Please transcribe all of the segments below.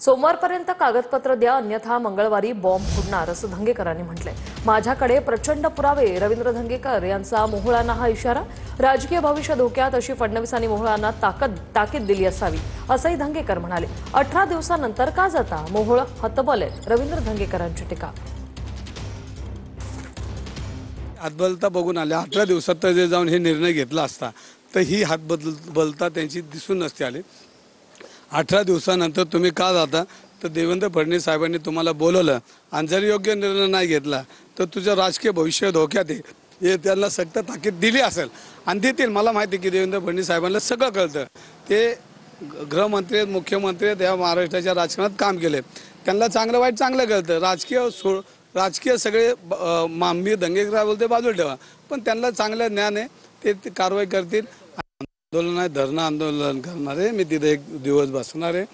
सोमवारपर्यंत कागदपत्र द्या, अन्यथा मंगळवारी बॉम्ब फुटणार असं धंगेकरांनी म्हटलंय। माझ्याकडे प्रचंड पुरावे, रवींद्र धंगेकर यांचा मोहोळांना हा इशारा। राजकीय भविष्य धोक्यात अशी फडणवीसांनी मोहोळांना ताकीद दिली असावी असंही धंगेकर म्हणाले। 18 दिवसांनंतर का जाता? मोहोळ हतबल आहेत, रवींद्र धंगेकरांची टीका। हातबलता बघून आले 18 दिवसात तर जे जाऊन हे निर्णय घेतला असता तर ही हातबलता त्यांची दिसून नसते आली। 18 दिवसानंतर तुम्ही का जाता? तर देवेंद्र फडणवीस साहेबांनी तुम्हाला बोलवलं आणि जर योग्य निर्णय नाही घेतला तर तुझं राजकीय भविष्य धोक्यात आहे हे त्यांना सक्त ताकीद दिली असेल आणि देतील। मला माहिती की देवेंद्र फडणवीस साहेबांना सगळं कळतं। ते गृहमंत्री आहेत, मुख्यमंत्री आहेत, या महाराष्ट्राच्या राजकारणात काम केले, त्यांना चांगलं वाईट चांगलं कळतं। राजकीय सगळे मांबी दंगेकर बोलते बाजूला ठेवा, पण त्यांना चांगलं ज्ञान आहे, ते कारवाई करतील। आंदोलन आहे, धरणं आंदोलन करणार आहे, मी तिथे एक दिवस बसणार आहे।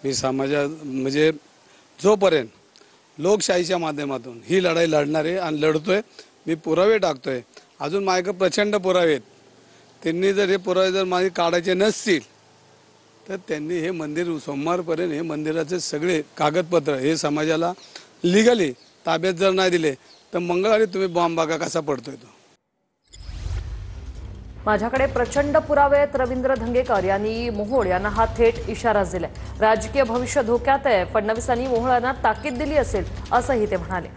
मी म्हणजे जोपर्यंत लोकशाहीच्या माध्यमातून ही लढाई लढणार आहे आणि लढतोय, मी पुरावे टाकतोय। अजून माझ्याकडे प्रचंड पुरावे आहेत। त्यांनी जर हे पुरावे जर माझे काढायचे नसतील तर त्यांनी हे मंदिर सोमवारपर्यंत हे मंदिराचे सगळे कागदपत्र हे समाजाला लिगली ताब्यात जर नाही दिले तर मंगळवारी तुम्ही बॉम्ब बघा कसा पडतोय तो। माझ्याकडे प्रचंड पुरावे आहेत, रवींद्र धंगेकर यांनी मोहोळ यांना हा थेट इशारा दिलाय। राजकीय भविष्य धोक्यात आहे, फडणवीसांनी मोहोळांना ताकीद दिली असेल असंही ते म्हणाले।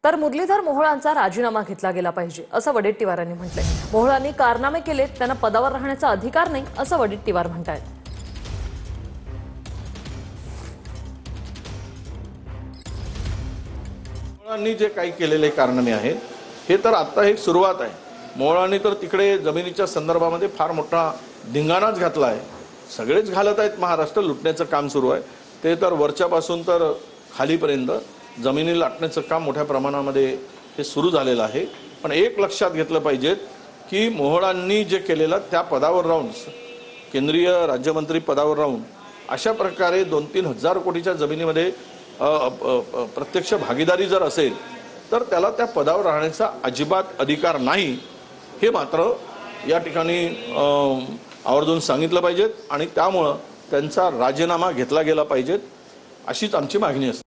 तर मुरलीधर मोहोळांचा राजीनामा घेतला गेला पाहिजे असं वडेट्टीवारांनी म्हटलंय। मोहोळांनी कारनामे केलेत, त्यांना पदावर राहण्याचा अधिकार नाही असं वडेट्टीवार म्हणतायत। मोहोळांनी जे काही केलेले कारनामे आहेत हे तर आता एक सुरुवात आहे। मोहोळांनी तर तिकडे जमिनीच्या संदर्भामध्ये फार मोठा धिंगाणाच घातला आहे। सगळेच घालत आहेत, महाराष्ट्र लुटण्याचं काम सुरू आहे। ते तर वरच्यापासून तर खालीपर्यंत जमिनी लाटण्याचं काम मोठ्या प्रमाणामध्ये हे सुरू झालेलं आहे। पण एक लक्षात घेतलं पाहिजे की मोहोळांनी जे केलेलं त्या पदावर राहून, केंद्रीय राज्यमंत्री पदावर राहून अशा प्रकारे 2-3 हजार कोटीच्या जमिनीमध्ये प्रत्यक्ष भागीदारी जर असेल तर त्याला त्या पदावर राहण्याचा अजिबात अधिकार नाही, हे मात्र या ठिकाणी आवर्जून सांगितलं पाहिजे आणि त्यामुळं त्यांचा राजीनामा घेतला गेला पाहिजे, अशीच आमची मागणी असते।